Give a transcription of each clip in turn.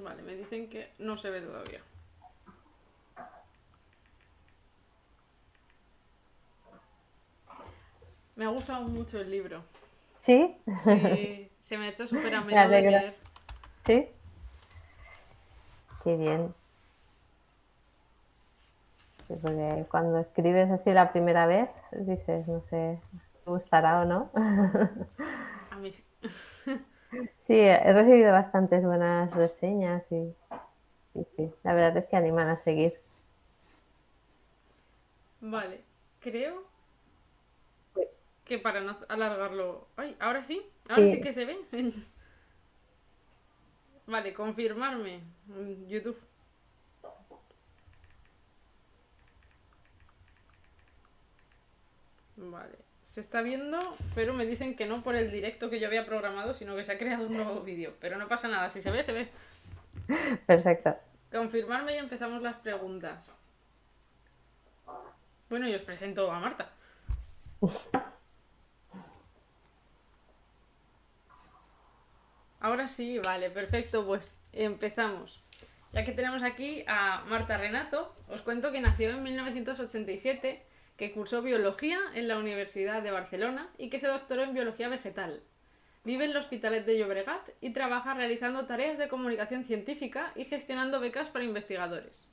Vale, me dicen que no se ve todavía. Me ha gustado mucho el libro. ¿Sí? Sí, se me ha hecho súper Me ameno de alegra. leer. ¿Sí? Qué bien. Sí, porque cuando escribes así la primera vez, dices, no sé, ¿te gustará o no? A mí sí. Sí, he recibido bastantes buenas reseñas y sí, la verdad es que animan a seguir. Vale, creo que para no alargarlo... ¡Ay! Ahora sí Sí, que se ve. Vale, confirmarme. YouTube. Vale. Se está viendo, pero me dicen que no por el directo que yo había programado, sino que se ha creado un nuevo vídeo. Pero no pasa nada, si se ve, se ve. perfecto. Confirmarme y empezamos las preguntas. Bueno, y os presento a Marta. Ahora sí, vale, perfecto, pues empezamos. Ya que tenemos aquí a Marta Renato, os cuento que nació en 1987, que cursó biología en la Universidad de Barcelona y que se doctoró en biología vegetal. Vive en el Hospitalet de Llobregat y trabaja realizando tareas de comunicación científica y gestionando becas para investigadores.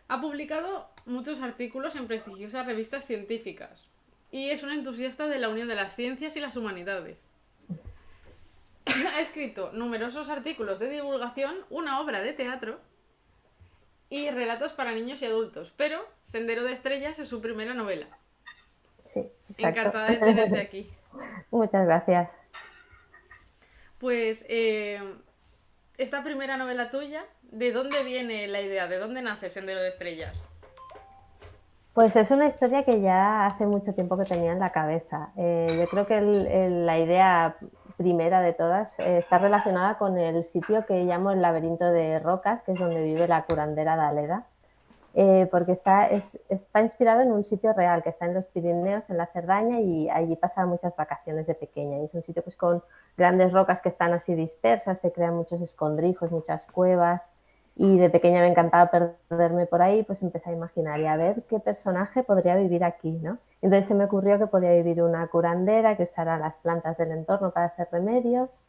Ha publicado muchos artículos en prestigiosas revistas científicas y es una entusiasta de la unión de las ciencias y las humanidades. Ha escrito numerosos artículos de divulgación, una obra de teatro y relatos para niños y adultos, pero Sendero de Estrellas es su primera novela. Sí, exacto. Encantada de tenerte aquí. Muchas gracias. Pues esta primera novela tuya, ¿de dónde viene la idea? ¿De dónde nace Sendero de Estrellas? Pues es una historia que ya hace mucho tiempo que tenía en la cabeza. Yo creo que la idea primera de todas está relacionada con el sitio que llamo el laberinto de rocas, que es donde vive la curandera Daleda, porque está inspirado en un sitio real que está en los Pirineos, en la Cerdaña, y allí pasa muchas vacaciones de pequeña. Y es un sitio pues con grandes rocas que están así dispersas, se crean muchos escondrijos, muchas cuevas, y de pequeña me encantaba perderme por ahí, pues empecé a imaginar y a ver qué personaje podría vivir aquí, ¿no? Entonces se me ocurrió que podía vivir una curandera que usara las plantas del entorno para hacer remedios,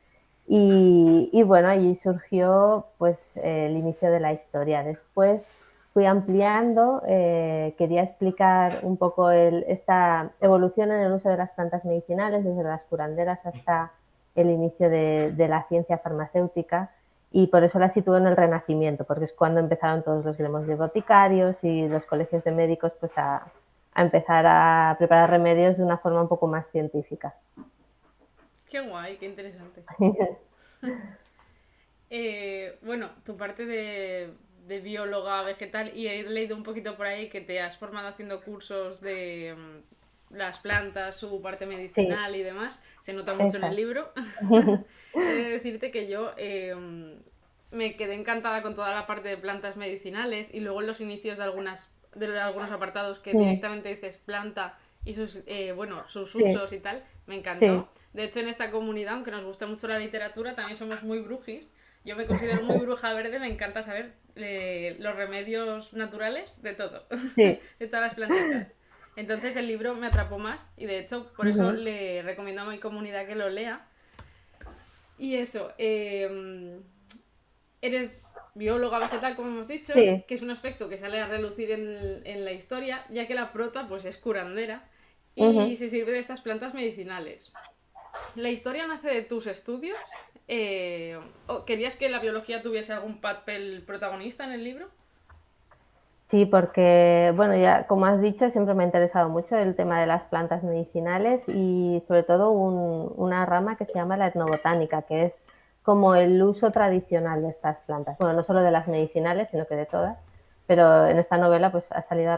y bueno, allí surgió pues el inicio de la historia. Después fui ampliando, quería explicar un poco esta evolución en el uso de las plantas medicinales, desde las curanderas hasta el inicio de la ciencia farmacéutica, y por eso la sitúo en el Renacimiento, porque es cuando empezaron todos los gremios de boticarios y los colegios de médicos pues a empezar a preparar remedios de una forma un poco más científica. Qué guay, qué interesante. Bueno, tu parte de bióloga vegetal y he leído un poquito por ahí que te has formado haciendo cursos de las plantas, su parte Sí, medicinal y demás. Se nota mucho en el esa. libro. He de decirte que yo me quedé encantada con toda la parte de plantas medicinales y luego en los inicios de algunos apartados que directamente dices planta y sus, bueno, sus Sí, usos y tal, me sí, encantó. De hecho, en esta comunidad, aunque nos gusta mucho la literatura, también somos muy brujis. Yo me considero muy bruja verde, me encanta saber los remedios naturales de todo, sí. de todas las plantitas. Entonces el libro me atrapó más y de hecho por eso Ujú. le recomiendo a mi comunidad que lo lea. Y eso, eres bióloga vegetal, como hemos dicho, Sí, que es un aspecto que sale a relucir en la historia, ya que la prota pues es curandera y ujú. se sirve de estas plantas medicinales. ¿La historia nace de tus estudios? ¿O ¿Querías que la biología tuviese algún papel protagonista en el libro? Sí, porque, bueno, ya como has dicho, siempre me ha interesado mucho el tema de las plantas medicinales y sobre todo una rama que se llama la etnobotánica, que es como el uso tradicional de estas plantas. Bueno, no solo de las medicinales, sino que de todas, pero en esta novela pues ha salido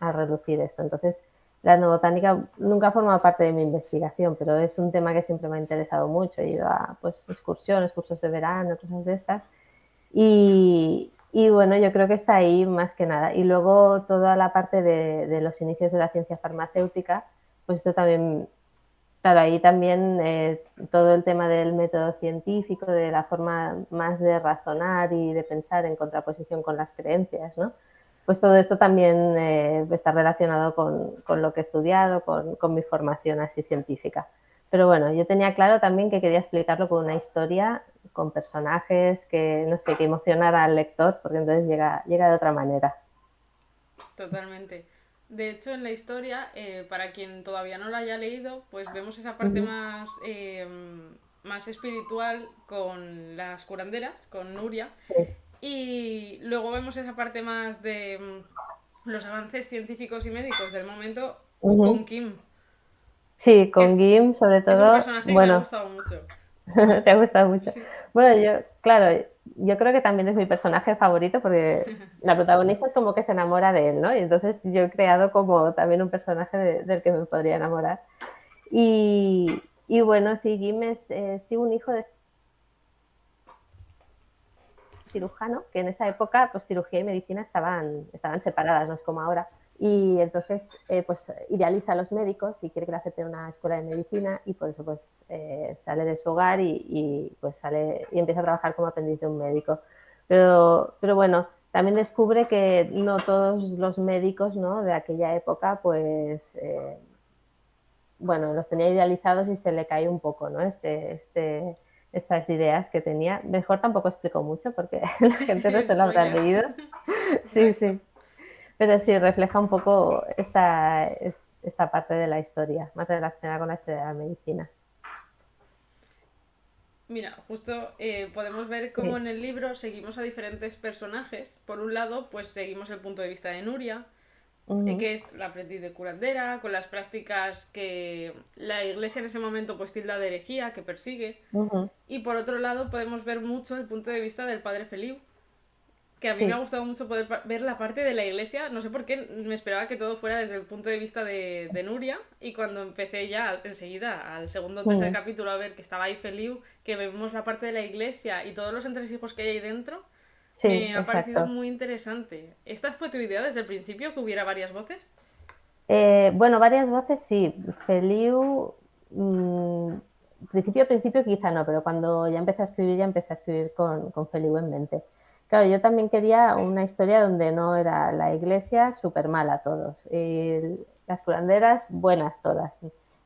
a reducir esto. Entonces, la etnobotánica nunca ha formado parte de mi investigación, pero es un tema que siempre me ha interesado mucho. He ido a pues, excursiones, cursos de verano, cosas de estas. Y bueno, yo creo que está ahí más que nada. Y luego toda la parte de los inicios de la ciencia farmacéutica, pues esto también claro, ahí también todo el tema del método científico, de la forma más de razonar y de pensar en contraposición con las creencias, ¿no? Pues todo esto también está relacionado con lo que he estudiado, con mi formación así científica. Pero bueno, yo tenía claro también que quería explicarlo con una historia, con personajes que, no sé, que emocionara al lector, porque entonces llega de otra manera. Totalmente. De hecho, en la historia, para quien todavía no la haya leído, pues vemos esa parte Ujú. más espiritual con las curanderas, con Nuria, Sí. y luego vemos esa parte más de los avances científicos y médicos del momento Ujú. con Kim, Sí, que con Gim, sobre es un todo, personaje que me ha bueno, gustado mucho. te ha gustado mucho. Sí. Bueno, yo, claro, yo creo que también es mi personaje favorito porque la protagonista es como que se enamora de él, ¿no? Y entonces yo he creado como también un personaje del que me podría enamorar. Y bueno, sí, Jim es sí, un hijo de cirujano, que en esa época pues cirugía y medicina estaban separadas, no es como ahora. Y entonces pues idealiza a los médicos y quiere que le acepten una escuela de medicina y por eso pues sale de su hogar pues sale y empieza a trabajar como aprendiz de un médico. Pero bueno, también descubre que no todos los médicos, ¿no?, de aquella época pues bueno, los tenía idealizados y se le cae un poco, ¿no? Estas ideas que tenía. Mejor tampoco explico mucho porque la gente no se lo habrá Spoiler. leído. Sí, Exacto. sí. Pero sí, refleja un poco esta parte de la historia, más relacionada con la historia de la medicina. Mira, justo podemos ver cómo Sí. en el libro seguimos a diferentes personajes. Por un lado, pues seguimos el punto de vista de Nuria, Ujú, que es la aprendiz de curandera, con las prácticas que la iglesia en ese momento pues tilda de herejía, que persigue. ujú. Y por otro lado podemos ver mucho el punto de vista del padre Feliu, que a mí me ha Sí. gustado mucho poder ver la parte de la iglesia. No sé por qué me esperaba que todo fuera desde el punto de vista de Nuria. Y cuando empecé ya enseguida, al segundo o tercer Ujú. capítulo, a ver que estaba ahí Feliu, que vemos la parte de la iglesia y todos los entresijos que hay ahí dentro, Sí, me ha parecido exacto. muy interesante. ¿Esta fue tu idea desde el principio, que hubiera varias voces? Bueno, varias voces sí. Feliu, principio quizá no, pero cuando ya empecé a escribir con Feliu en mente. Claro, yo también quería una historia donde no era la iglesia súper mala todos, las curanderas buenas todas.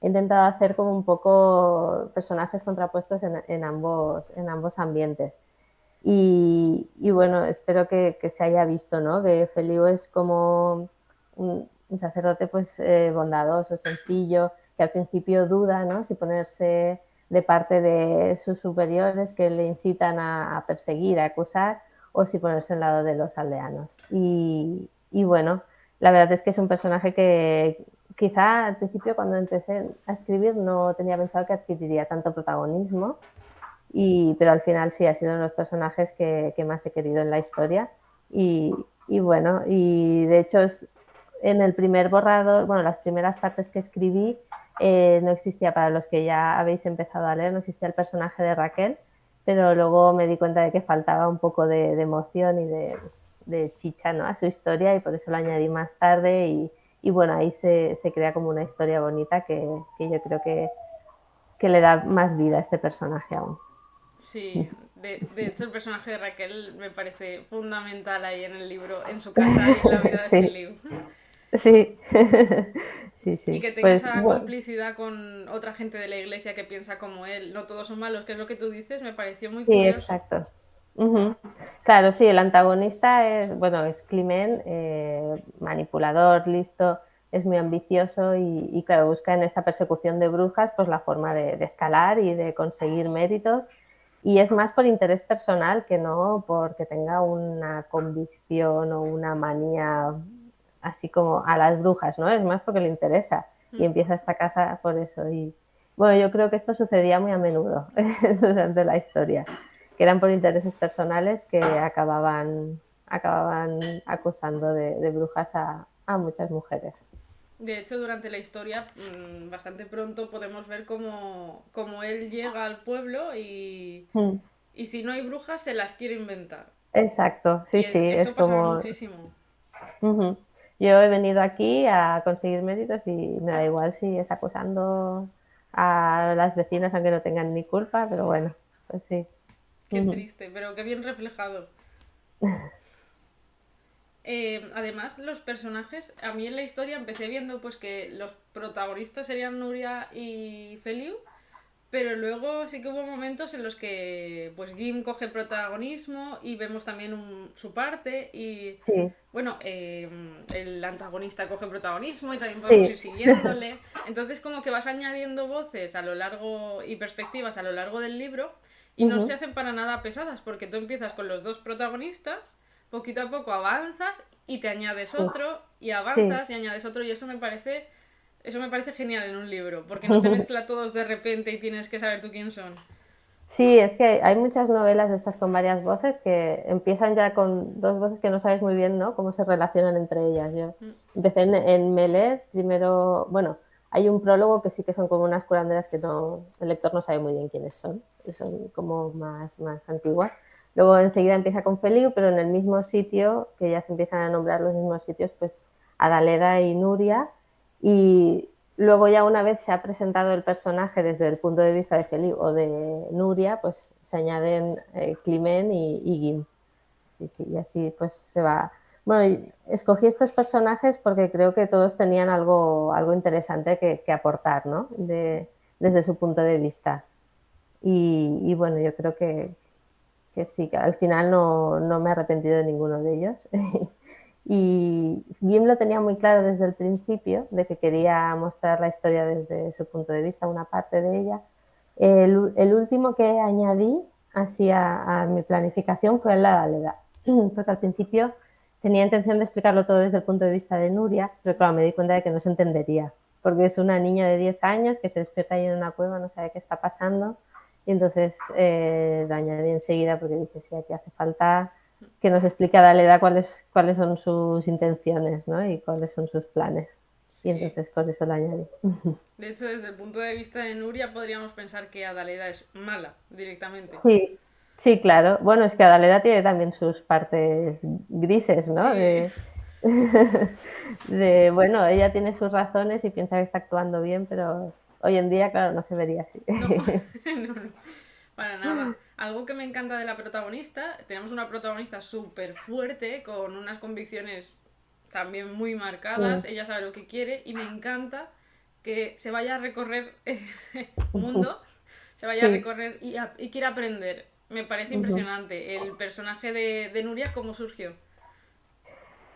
He intentado hacer como un poco personajes contrapuestos en ambos ambientes. Y bueno, espero que se haya visto, ¿no? Que Feliu es como un sacerdote pues bondadoso, sencillo, que al principio duda, ¿no?, si ponerse de parte de sus superiores que le incitan a perseguir, a acusar, o si ponerse al lado de los aldeanos. Y bueno, la verdad es que es un personaje que quizá al principio cuando empecé a escribir no tenía pensado que adquiriría tanto protagonismo, pero al final sí ha sido uno de los personajes que más he querido en la historia. Y, y bueno, y de hecho en el primer borrador, bueno, las primeras partes que escribí, no existía, para los que ya habéis empezado a leer, no existía el personaje de Raquel, pero luego me di cuenta de que faltaba un poco de emoción y de chicha, ¿no?, a su historia, y por eso lo añadí más tarde y bueno, ahí se crea como una historia bonita que yo creo que le da más vida a este personaje aún. Sí, de hecho el personaje de Raquel me parece fundamental ahí en el libro, en su casa y en la vida de Sí, Feliu. sí, sí, Y sí. que tenga Pues esa bueno, complicidad con otra gente de la iglesia que piensa como él, no todos son malos, que es lo que tú dices, me pareció muy sí, curioso. exacto. Ujú. Claro, sí, el antagonista es, bueno, es Climent, manipulador, listo, es muy ambicioso y claro, busca en esta persecución de brujas pues la forma de escalar y de conseguir méritos, y es más por interés personal que no porque tenga una convicción o una manía así como a las brujas, ¿no? Es más porque le interesa y Mm. empieza esta caza por eso. Y bueno, yo creo que esto sucedía muy a menudo durante la historia, que eran por intereses personales que acababan acusando de brujas a muchas mujeres. De hecho, durante la historia, bastante pronto podemos ver cómo él llega al pueblo Mm. y si no hay brujas se las quiere inventar. Exacto, sí, Y sí, es eso pasaba como... muchísimo. Ujú. Yo he venido aquí a conseguir méritos y me da igual si es acusando a las vecinas, aunque no tengan ni culpa, pero bueno, pues sí. Qué triste, pero qué bien reflejado. Además, los personajes, a mí en la historia empecé viendo pues que los protagonistas serían Nuria y Feliu, pero luego sí que hubo momentos en los que pues Jim coge protagonismo y vemos también su parte y Sí, bueno, el antagonista coge protagonismo y también podemos ir sí. siguiéndole. Entonces como que vas añadiendo voces a lo largo y perspectivas a lo largo del libro y no se Ujú, hacen para nada pesadas porque tú empiezas con los dos protagonistas, poquito a poco avanzas y te añades sí, otro y sí. avanzas y añades otro y eso me parece genial en un libro, porque no te mezcla todos de repente y tienes que saber tú quién son. Sí, es que hay muchas novelas de estas con varias voces que empiezan ya con dos voces que no sabes muy bien, ¿no? Cómo se relacionan entre ellas. Yo Mm, empecé en Melés, primero, bueno, hay un prólogo que sí que son como unas curanderas que no, el lector no sabe muy bien quiénes son como más antiguas. Luego enseguida empieza con Feliu, pero en el mismo sitio, que ya se empiezan a nombrar los mismos sitios, pues Adaleda y Nuria, y luego ya una vez se ha presentado el personaje desde el punto de vista de Feliu o de Nuria, pues se añaden Climent y Gim. Y así pues se va. Bueno, escogí estos personajes porque creo que todos tenían algo interesante que aportar, ¿no? Desde su punto de vista. Y bueno, yo creo que sí, que al final no me he arrepentido de ninguno de ellos. Y Jim lo tenía muy claro desde el principio, de que quería mostrar la historia desde su punto de vista, una parte de ella. El último que añadí así a mi planificación fue la Galera, porque al principio tenía intención de explicarlo todo desde el punto de vista de Nuria, pero claro, me di cuenta de que no se entendería, porque es una niña de 10 años que se despierta ahí en una cueva, no sabe qué está pasando, y entonces lo añadí enseguida porque dije, sí, aquí hace falta que nos explique a Daleda cuáles son sus intenciones, ¿no? Y cuáles son sus planes. Y sí. entonces por eso lo añadí. De hecho, desde el punto de vista de Nuria, podríamos pensar que Adaleda es mala directamente. Sí, sí, claro. Bueno, es que Adaleda tiene también sus partes grises, ¿no? Sí, Bueno, ella tiene sus razones y piensa que está actuando bien, pero hoy en día, claro, no se vería así. no, no, no, para nada. Algo que me encanta de la protagonista, tenemos una protagonista súper fuerte, con unas convicciones también muy marcadas, Mm, ella sabe lo que quiere y me encanta que se vaya a recorrer mundo, se vaya a sí. recorrer y quiera aprender. Me parece Ujú. impresionante el personaje de Nuria, cómo surgió.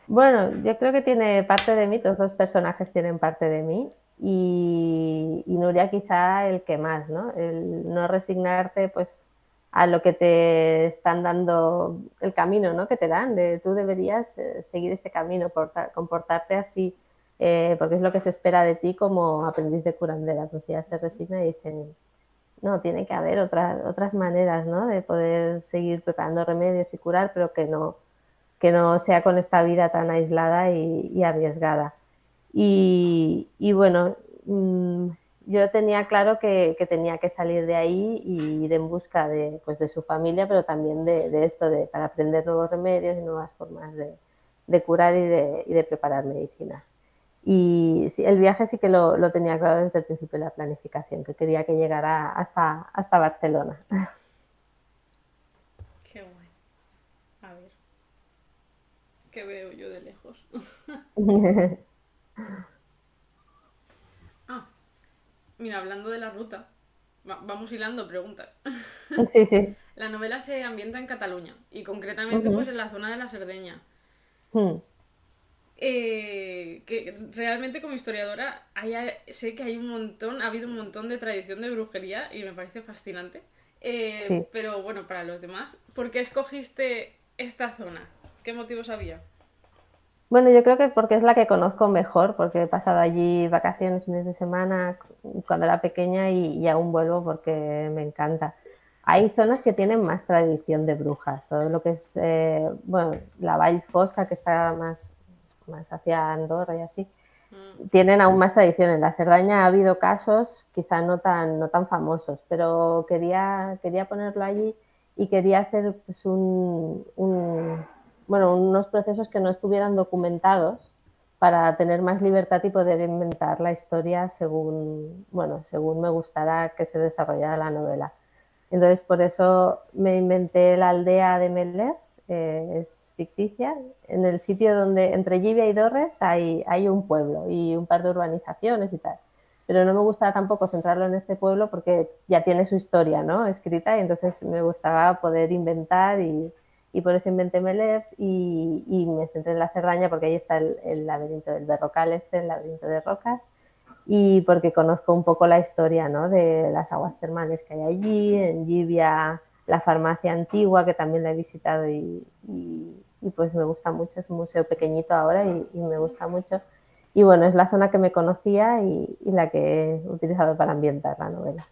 Bueno, yo creo que tiene parte de mí, todos los personajes tienen parte de mí y Nuria quizá el que más, ¿no? El no resignarte pues a lo que te están dando, el camino, ¿no? Que te dan, de tú deberías seguir este camino, comportarte así, porque es lo que se espera de ti como aprendiz de curandera. Pues ella se resigna y dice, no, tiene que haber otras maneras, ¿no? De poder seguir preparando remedios y curar, pero que no sea con esta vida tan aislada y arriesgada. Y bueno, yo tenía claro que tenía que salir de ahí y ir en busca pues de su familia, pero también de esto, para aprender nuevos remedios y nuevas formas de curar y de preparar medicinas. Y sí, el viaje sí que lo tenía claro desde el principio de la planificación, que quería que llegara hasta Barcelona. Qué guay. A ver, ¿qué veo yo de lejos? Ah, mira, hablando de la ruta, vamos hilando preguntas. Sí, sí. La novela se ambienta en Cataluña y concretamente pues Uh-huh. en la zona de la Cerdeña. Hmm. Que realmente como historiadora sé que hay un montón, ha habido un montón de tradición de brujería y me parece fascinante. Sí. Pero bueno, para los demás, ¿por qué escogiste esta zona? ¿Qué motivos había? Bueno, yo creo que porque es la que conozco mejor, porque he pasado allí vacaciones, fines de semana, cuando era pequeña y aún vuelvo porque me encanta. Hay zonas que tienen más tradición de brujas, todo lo que es, bueno, la Vall Fosca, que está más hacia Andorra y así, Mm, tienen aún más tradición. En la Cerdaña ha habido casos, quizá no tan famosos, pero quería ponerlo allí y quería hacer pues, bueno, unos procesos que no estuvieran documentados para tener más libertad y poder inventar la historia según, bueno, según me gustara que se desarrollara la novela. Entonces, por eso me inventé la aldea de Melers, es ficticia. En el sitio donde, entre Llívia y Dorres, hay un pueblo y un par de urbanizaciones y tal. Pero no me gustaba tampoco centrarlo en este pueblo porque ya tiene su historia, ¿no?, escrita, y entonces me gustaba poder inventar y por eso inventé Melers y me centré en la Cerdaña porque ahí está el laberinto del Berrocal, el laberinto de rocas, y porque conozco un poco la historia, ¿no?, de las aguas termales que hay allí, en Llívia la farmacia antigua, que también la he visitado y pues me gusta mucho, es un museo pequeñito ahora y me gusta mucho. Y bueno, es la zona que me conocía y la que he utilizado para ambientar la novela.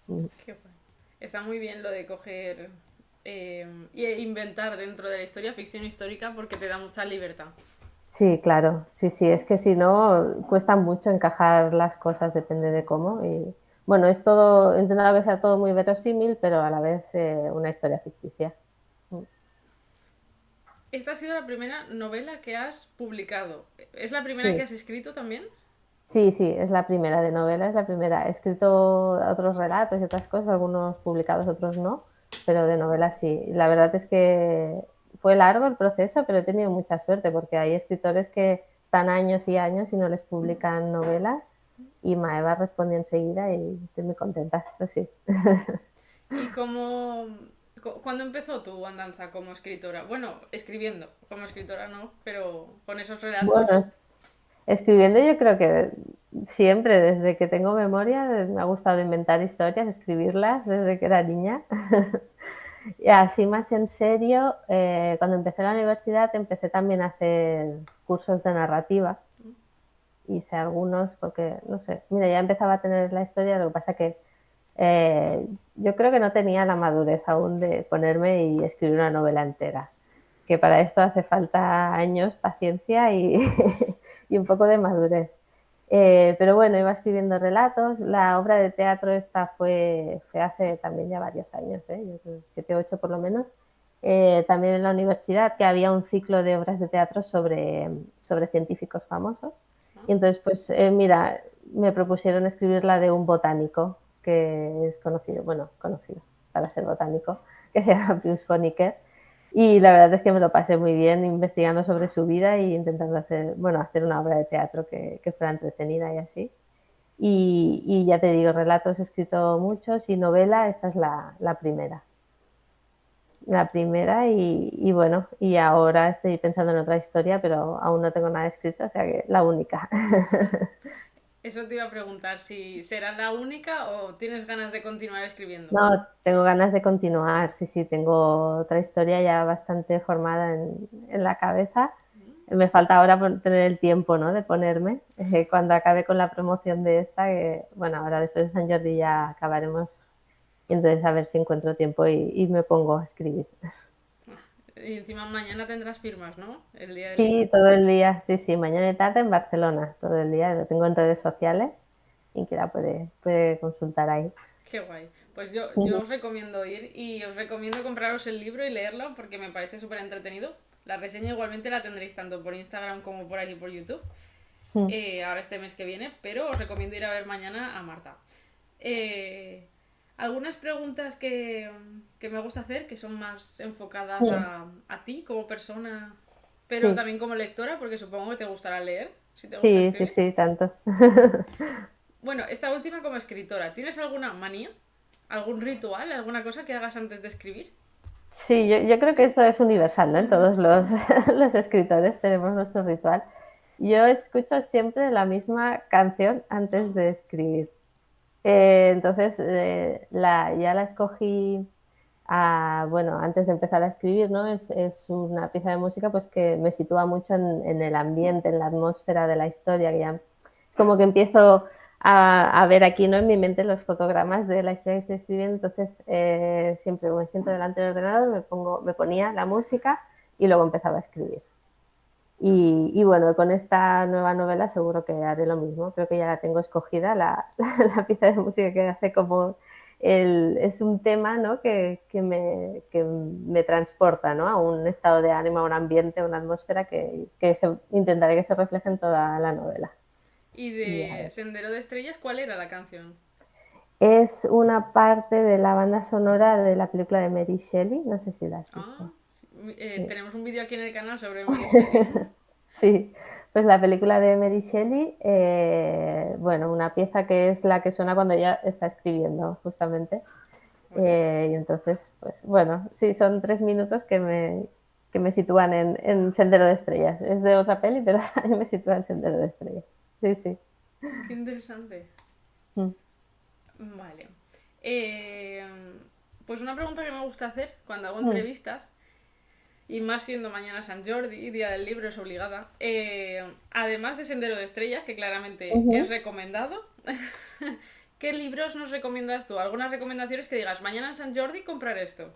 Qué guay. Está muy bien lo de coger e inventar dentro de la historia ficción histórica porque te da mucha libertad. Sí, claro, sí, sí, es que si no cuesta mucho encajar las cosas, depende de cómo. Y bueno, es todo, he intentado que sea todo muy verosímil, pero a la vez una historia ficticia. Esta ha sido la primera novela que has publicado. ¿Es la primera que Sí, has escrito también? sí, sí, es la primera de novela, es la primera. He escrito otros relatos y otras cosas, algunos publicados, otros no, pero de novela sí. La verdad es que fue largo el proceso, pero he tenido mucha suerte porque hay escritores que están años y años y no les publican novelas, y Maeva respondió enseguida y estoy muy contenta, pues sí. ¿Y cómo... ¿Cuándo empezó tu andanza como escritora? Bueno, escribiendo, como escritora no, pero con esos Bueno, relatos. escribiendo yo creo que siempre, desde que tengo memoria, me ha gustado inventar historias, escribirlas desde que era niña. Y así más en serio, cuando empecé la universidad empecé también a hacer cursos de narrativa. Hice algunos porque, no sé, mira, ya empezaba a tener la historia, lo que pasa que yo creo que no tenía la madurez aún de ponerme y escribir una novela entera, que para esto hace falta años, paciencia y un poco de madurez. Pero bueno, iba escribiendo relatos. La obra de teatro esta fue hace también ya varios años, yo creo 7, 8 por lo menos. También en la universidad, que había un ciclo de obras de teatro sobre científicos famosos. Y entonces, pues mira, me propusieron escribir la de un botánico que es conocido, bueno, conocido para ser botánico, que se llama Pius Poniker. Y la verdad es que me lo pasé muy bien investigando sobre su vida e intentando hacer, bueno, hacer una obra de teatro que fuera entretenida y así. Y ya te digo, relatos he escrito muchos y novela, esta es la primera. La primera y bueno, y ahora estoy pensando en otra historia, pero aún no tengo nada escrito, o sea que la única. Eso te iba a preguntar si será la única o tienes ganas de continuar escribiendo. No, tengo ganas de continuar, sí, sí, tengo otra historia ya bastante formada en la cabeza. Me falta ahora tener el tiempo, ¿no?, de ponerme. Cuando acabe con la promoción de esta, que bueno, ahora después de San Jordi ya acabaremos, y entonces a ver si encuentro tiempo y me pongo a escribir. Y encima mañana tendrás firmas, ¿no? El día del libro. Sí, todo el día, sí, sí, mañana y tarde en Barcelona, todo el día, lo tengo en redes sociales y que puede consultar ahí. Qué guay. Pues yo os recomiendo ir y os recomiendo compraros el libro y leerlo porque me parece súper entretenido. La reseña igualmente la tendréis tanto por Instagram como por aquí por YouTube. Ahora este mes que viene, pero os recomiendo ir a ver mañana a Marta. Eh, Algunas preguntas que me gusta hacer, que son más enfocadas a ti como persona, pero Sí, también como lectora, porque supongo que te gustará leer, si te gusta sí, sí, escribir. sí, tanto. Bueno, esta última como escritora, ¿tienes alguna manía? ¿Algún ritual? ¿Alguna cosa que hagas antes de escribir? Sí, yo creo que eso es universal, ¿no? En todos los escritores tenemos nuestro ritual. Yo escucho siempre la misma canción antes de escribir. Entonces, ya la escogí, bueno, antes de empezar a escribir, ¿no? Es una pieza de música pues que me sitúa mucho en el ambiente, en la atmósfera de la historia, que ya es como que empiezo a ver aquí, ¿no?, en mi mente los fotogramas de la historia que estoy escribiendo. Entonces siempre me siento delante del ordenador, me ponía la música y luego empezaba a escribir. Y bueno, con esta nueva novela seguro que haré lo mismo. Creo que ya la tengo escogida, la pieza de música que hace como es un tema, ¿no? que me transporta, ¿no? A un estado de ánimo, a un ambiente, a una atmósfera intentaré que se refleje en toda la novela. Y Y a de ver. Sendero de Estrellas, ¿cuál era la canción? Es una parte de la banda sonora de la película de Mary Shelley, no sé si la has Ah, visto. sí. Sí. Tenemos un vídeo aquí en el canal sobre Mary Shelley. Sí, pues la película de Mary Shelley, bueno, una pieza que es la que suena cuando ella está escribiendo, justamente. Oye, Y entonces, pues bueno, sí, son 3 minutos que me sitúan en Sendero de Estrellas. Es de otra peli, pero a mí me sitúa en Sendero de Estrellas. Sí, sí. qué interesante. Mm, Vale. Eh, pues una pregunta que me gusta hacer cuando hago mm, entrevistas, y más siendo mañana San Jordi, Día del Libro, es obligada, además de Sendero de Estrellas, que claramente es ujú. recomendado, ¿qué libros nos recomiendas tú? Algunas recomendaciones que digas, mañana en San Jordi comprar esto.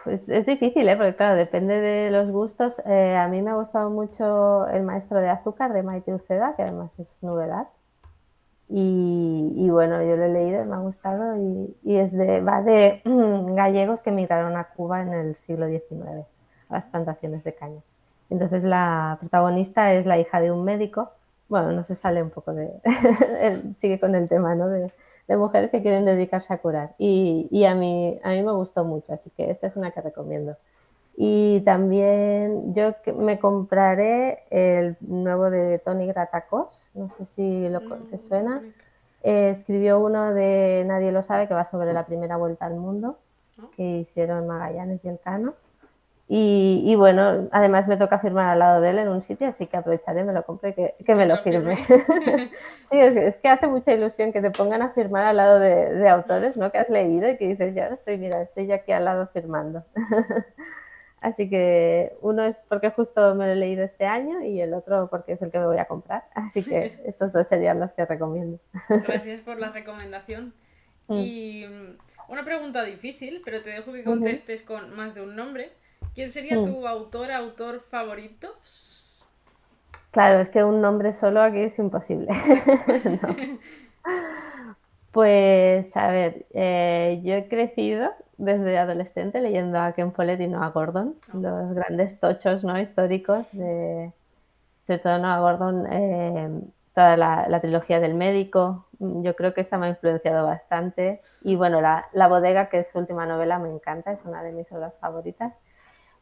Pues es difícil, ¿eh? Porque claro, depende de los gustos. A mí me ha gustado mucho El maestro de azúcar de Maite Uceda, que además es novedad. Y bueno, yo lo he leído y me ha gustado va de gallegos que emigraron a Cuba en el siglo XIX, a las plantaciones de caña. Entonces la protagonista es la hija de un médico. Bueno, no se sale un poco de... sigue con el tema, ¿no? De mujeres que quieren dedicarse a curar. Y a mí me gustó mucho, así que esta es una que recomiendo. Y también me compraré el nuevo de Toni Gratacós, no sé si No, te no lo suena. conozco. Escribió uno de Nadie lo sabe, que va sobre la primera vuelta al mundo, ¿No? que hicieron Magallanes y Elcano. Y bueno, además me toca firmar al lado de él en un sitio, así que aprovecharé, me lo compré, que Que me te lo lo firme. firme. Sí, es que hace mucha ilusión que te pongan a firmar al lado de autores, ¿no? Que has leído y que dices, ya mira, estoy yo aquí al lado firmando. Así que uno es porque justo me lo he leído este año y el otro porque es el que me voy a comprar. Así que estos dos serían los que recomiendo. Gracias por la recomendación. Mm, Y una pregunta difícil, pero te dejo que ujú, contestes con más de un nombre. ¿Quién sería mm. tu autor favorito? Claro, es que un nombre solo aquí es imposible. Exacto. No. Pues a ver, yo he crecido desde adolescente leyendo a Ken Follett y Noah Gordon, No. los grandes tochos, ¿no? Históricos sobre todo Noah Gordon, toda la trilogía del médico. Yo creo que esta me ha influenciado bastante. Y bueno, la bodega, que es su última novela, me encanta, es una de mis obras favoritas.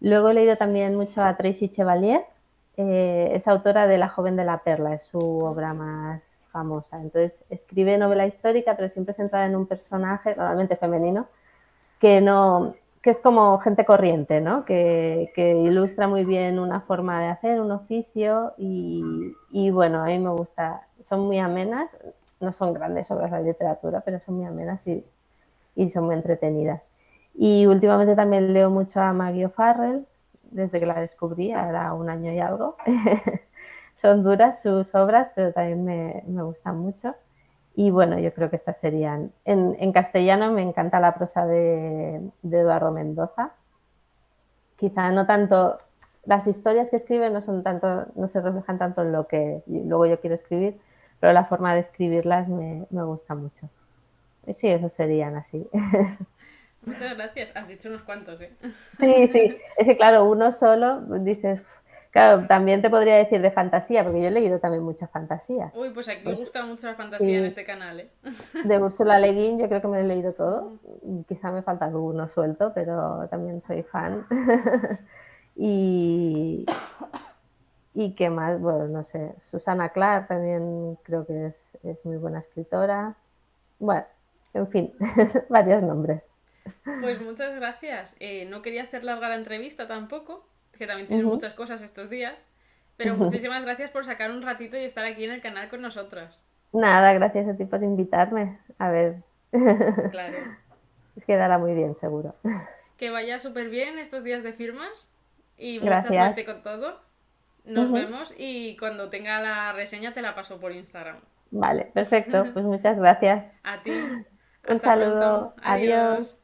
Luego he leído también mucho a Tracy Chevalier, es autora de La joven de la perla, es su Ah, obra más famosa. Entonces escribe novela histórica, pero siempre centrada en un personaje, normalmente femenino, que no que es como gente corriente, ¿no? Que ilustra muy bien una forma de hacer, un oficio y bueno, a mí me gusta, son muy amenas, no son grandes obras de literatura, pero son muy amenas y son muy entretenidas. Y últimamente también leo mucho a Maggie O'Farrell, desde que la descubrí, ahora un año y algo. Son duras sus obras, pero también me gustan mucho. Y bueno, yo creo que estas serían. En castellano me encanta la prosa de Eduardo Mendoza. Quizá no tanto, las historias que escribe no son tanto, no se reflejan tanto en lo que luego yo quiero escribir, pero la forma de escribirlas me gusta mucho. Y sí, esos serían así. muchas gracias. Has dicho unos cuantos, ¿eh? Sí, sí, es que claro, uno solo dices, claro, también te podría decir de fantasía, porque yo he leído también mucha fantasía. Uy, pues aquí Pues gusta mucho la fantasía en sí, este canal, ¿eh? de Úrsula Le Guin yo creo que me lo he leído todo. Mm. Quizá me falta alguno suelto, pero también soy fan. y, y qué más, bueno, no sé, Susana Clark también creo que es muy buena escritora. Bueno, en fin, varios nombres. Pues muchas gracias. No quería hacer larga la entrevista tampoco, que también tienes Ujú. muchas cosas estos días, pero muchísimas gracias por sacar un ratito y estar aquí en el canal con nosotras. Nada, gracias a ti por invitarme. A ver, Claro. es que dará muy bien, seguro. Que vaya súper bien estos días de firmas y mucha Gracias. suerte con todo. Nos Ujú. vemos y cuando tenga la reseña te la paso por Instagram. Vale, perfecto. Pues muchas gracias. A ti. Un Hasta pronto. saludo. Adiós. Adiós.